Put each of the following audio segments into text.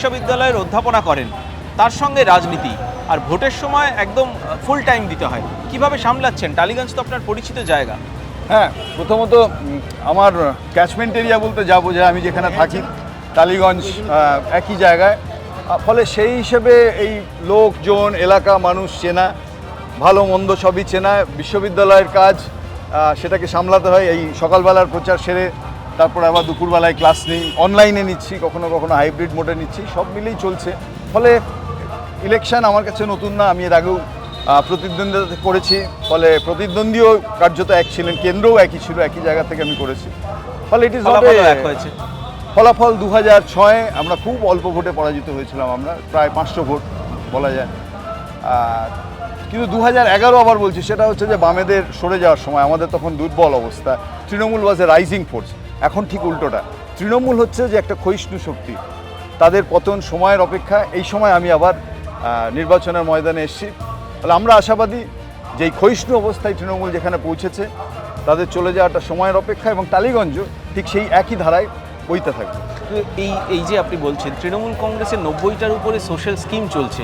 বিশ্ববিদ্যালয়ের অধ্যাপনা করেন, তার সঙ্গে রাজনীতি, আর ভোটের সময় একদম ফুল টাইম দিতে হয়, কিভাবে সামলাচ্ছেন? টালিগঞ্জ তো আপনার পরিচিত জায়গা। হ্যাঁ, প্রথমত আমার ক্যাচমেন্ট এরিয়া বলতে যা বোঝায়, আমি যেখানে থাকি টালিগঞ্জ একই জায়গায়, ফলে সেই হিসেবে এই লোকজন, এলাকা, মানুষ চেনা, ভালো মন্দ সবই চেনা। বিশ্ববিদ্যালয়ের কাজ সেটাকে সামলাতে হয়। এই সকালবেলার প্রচার সেরে তারপর আবার দুপুরবেলায় ক্লাস নিই, অনলাইনে নিচ্ছি, কখনো কখনো হাইব্রিড মোডে নিচ্ছি, সব মিলেই চলছে। ফলে ইলেকশন আমার কাছে নতুন না, আমি এর আগেও প্রতিদ্বন্দ্বিতা করেছি। ফলে প্রতিদ্বন্দ্বীও কার্যত এক ছিলেন, কেন্দ্রও একই ছিল, একই জায়গা থেকে আমি করেছি। ফলে ইট ইজ হয়েছে ফলাফল 2006 আমরা খুব অল্প ভোটে পরাজিত হয়েছিলাম, আমরা প্রায় 500 ভোট বলা যায়। কিন্তু 2011 আবার বলছি, সেটা হচ্ছে যে বামেদের সরে যাওয়ার সময় আমাদের তখন দুর্বল অবস্থা। তৃণমূল ওয়াজ এ রাইজিং ফোর্স। এখন ঠিক উল্টোটা, তৃণমূল হচ্ছে যে একটা ক্ষয়িষ্ণু শক্তি, তাদের পতন সময়ের অপেক্ষা। এই সময় আমি আবার নির্বাচনের ময়দানে এসেছি। তাহলে আমরা আশাবাদী যে এই ক্ষয়িষ্ণু অবস্থায় তৃণমূল যেখানে পৌঁছেছে, তাদের চলে যাওয়াটা সময়ের অপেক্ষা, এবং টালিগঞ্জ ঠিক সেই একই ধারায় বইতে থাকবে। এই যে আপনি বলছেন তৃণমূল কংগ্রেসের 90টার উপরে সোশ্যাল স্কিম চলছে,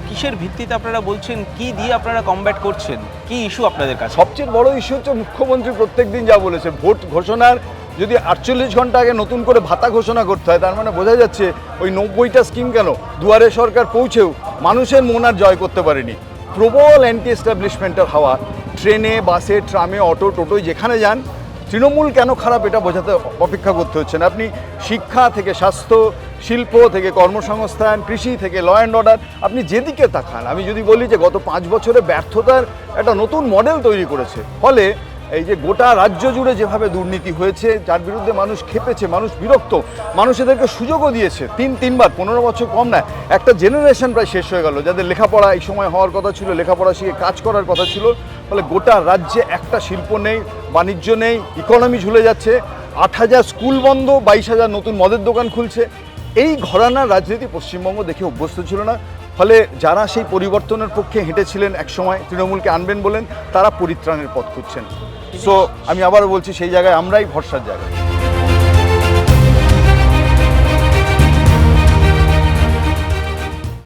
কিসের ভিত্তিতে আপনারা বলছেন? কি দিয়ে আপনারা কমব্যাট করছেন? কি ইস্যু আপনাদের কাছে? সবচেয়ে বড় ইস্যু হচ্ছে মুখ্যমন্ত্রী প্রত্যেক দিন যা বলেছে, ভোট ঘোষণার যদি 48 ঘন্টা আগে নতুন করে ভাতা ঘোষণা করতে হয়, তার মানে বোঝা যাচ্ছে ওই 90টা স্কিম কেন দুয়ারে সরকার পৌঁছেও মানুষের মন আর জয় করতে পারেনি। প্রবল অ্যান্টি এস্টাবলিশমেন্টের হাওয়া, ট্রেনে, বাসে, ট্রামে, অটো, টোটোয় যেখানে যান, তৃণমূল কেন খারাপ এটা বোঝাতে অপেক্ষা করতে হচ্ছে না। আপনি শিক্ষা থেকে স্বাস্থ্য, শিল্প থেকে কর্মসংস্থান, কৃষি থেকে ল অ্যান্ড অর্ডার, আপনি যেদিকে তাকান, আমি যদি বলি যে গত 5 বছরে ব্যর্থতার একটা নতুন মডেল তৈরি করেছে। ফলে এই যে গোটা রাজ্য জুড়ে যেভাবে দুর্নীতি হয়েছে, যার বিরুদ্ধে মানুষ খেপেছে, মানুষ বিরক্ত, মানুষ এদেরকে সুযোগও দিয়েছে তিনবার, 15 বছর কম না, একটা জেনারেশন প্রায় শেষ হয়ে গেল যাদের লেখাপড়া এই সময় হওয়ার কথা ছিল, লেখাপড়া শিখে কাজ করার কথা ছিল। ফলে গোটা রাজ্যে একটা শিল্প নেই, বাণিজ্য নেই, ইকোনমি ঝুলে যাচ্ছে। 8,000 স্কুল বন্ধ, 22,000 নতুন মদের দোকান খুলছে। এই ঘরানার রাজনীতি পশ্চিমবঙ্গ দেখে অভ্যস্ত ছিল না। ফলে যারা সেই পরিবর্তনের পক্ষে হেঁটেছিলেন একসময়, তৃণমূলকে আনবেন বলেন, তারা পরিত্রাণের পথ খুঁজছেন। সো আমি আবারও বলছি, সেই জায়গায় আমরাই ভরসার জায়গা।